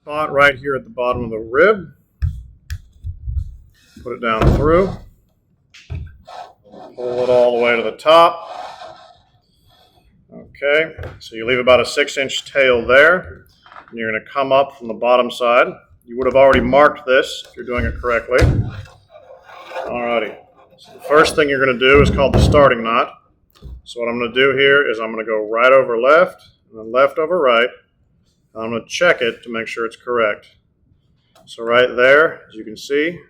spot right here at the bottom of the rib. Put it down through. Pull it all the way to the top. Okay, so you leave about a 6-inch tail there. And you're going to come up from the bottom side. You would have already marked this if you're doing it correctly. Alrighty. So the first thing you're going to do is called the starting knot. So what I'm going to do here is I'm going to go right over left, and then left over right. And I'm going to check it to make sure it's correct. So right there, as you can see,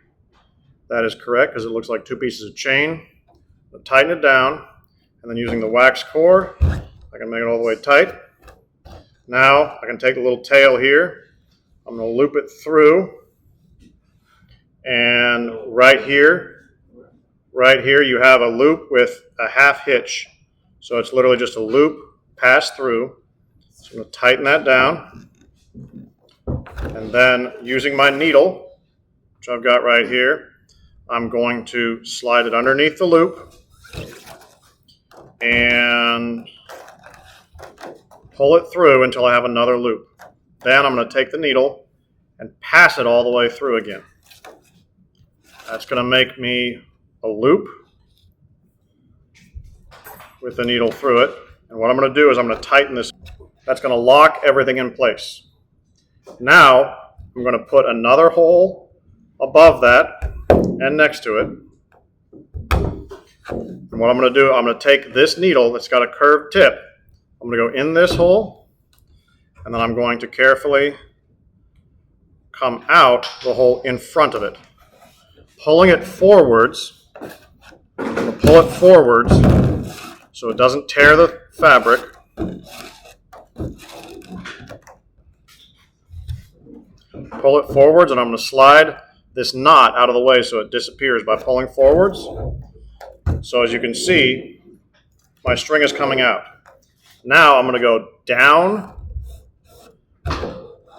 that is correct because it looks like 2 pieces of chain. I'll tighten it down, and then using the wax core, I can make it all the way tight. Now I can take the little tail here. I'm going to loop it through, and right here you have a loop with a half hitch. So it's literally just a loop pass through. So I'm going to tighten that down, and then using my needle, which I've got right here, I'm going to slide it underneath the loop and pull it through until I have another loop. Then I'm going to take the needle and pass it all the way through again. That's going to make me a loop with the needle through it. And what I'm going to do is I'm going to tighten this. That's going to lock everything in place. Now I'm going to put another hole above that and next to it. And what I'm going to do, I'm going to take this needle that's got a curved tip. I'm going to go in this hole, and then I'm going to carefully come out the hole in front of it. Pulling it forwards, I'm going to pull it forwards so it doesn't tear the fabric. Pull it forwards, and I'm going to slide this knot out of the way so it disappears by pulling forwards. So as you can see, my string is coming out. Now I'm going to go down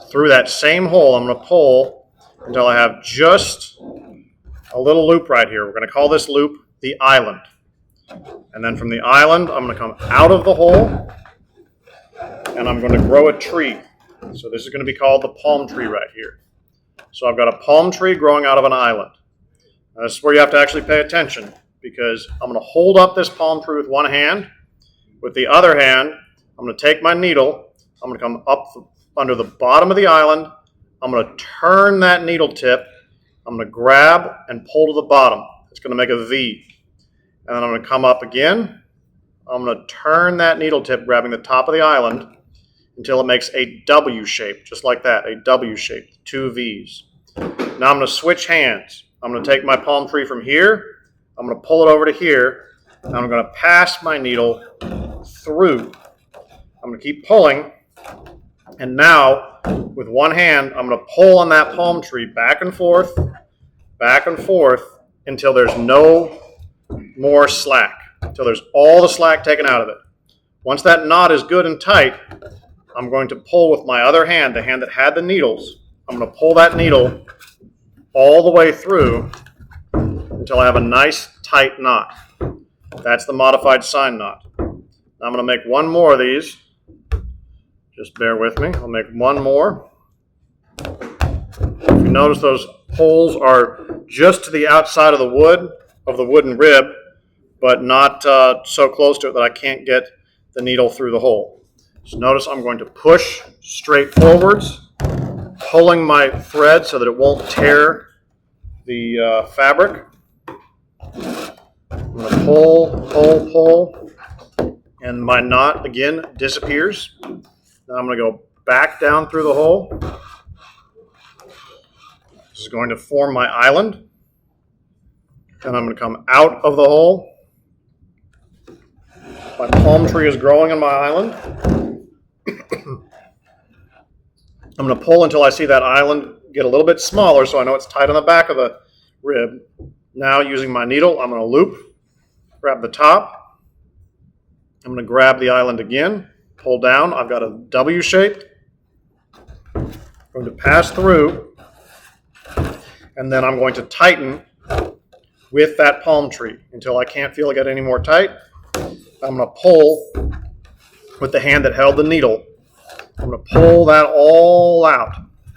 through that same hole. I'm going to pull until I have just a little loop right here. We're going to call this loop the island. And then from the island, I'm going to come out of the hole, and I'm going to grow a tree. So this is going to be called the palm tree right here. So I've got a palm tree growing out of an island. Now this is where you have to actually pay attention, because I'm going to hold up this palm tree with one hand. With the other hand, I'm going to take my needle. I'm going to come up under the bottom of the island. I'm going to turn that needle tip. I'm going to grab and pull to the bottom. It's going to make a V. And then I'm going to come up again. I'm going to turn that needle tip, grabbing the top of the island, until it makes a W shape, just like that, a W shape, 2 V's. Now I'm going to switch hands. I'm going to take my palm tree from here. I'm going to pull it over to here. And I'm going to pass my needle through. I'm going to keep pulling. And now, with one hand, I'm going to pull on that palm tree back and forth, until there's no more slack, until there's all the slack taken out of it. Once that knot is good and tight, I'm going to pull with my other hand, the hand that had the needles. I'm going to pull that needle all the way through until I have a nice tight knot. That's the modified Seine knot. Now I'm going to make one more of these. Just bear with me. I'll make one more. If you notice, those holes are just to the outside of the wood, of the wooden rib, but not so close to it that I can't get the needle through the hole. So notice I'm going to push straight forwards, pulling my thread so that it won't tear the fabric. I'm going to pull, and my knot again disappears. Now I'm going to go back down through the hole. This is going to form my island. And I'm going to come out of the hole. My palm tree is growing on my island. I'm going to pull until I see that island get a little bit smaller so I know it's tight on the back of the rib. Now using my needle, I'm going to loop, grab the top. I'm going to grab the island again, pull down. I've got a W shape. I'm going to pass through, and then I'm going to tighten with that palm tree until I can't feel it get any more tight. I'm going to pull with the hand that held the needle. I'm going to pull that all out.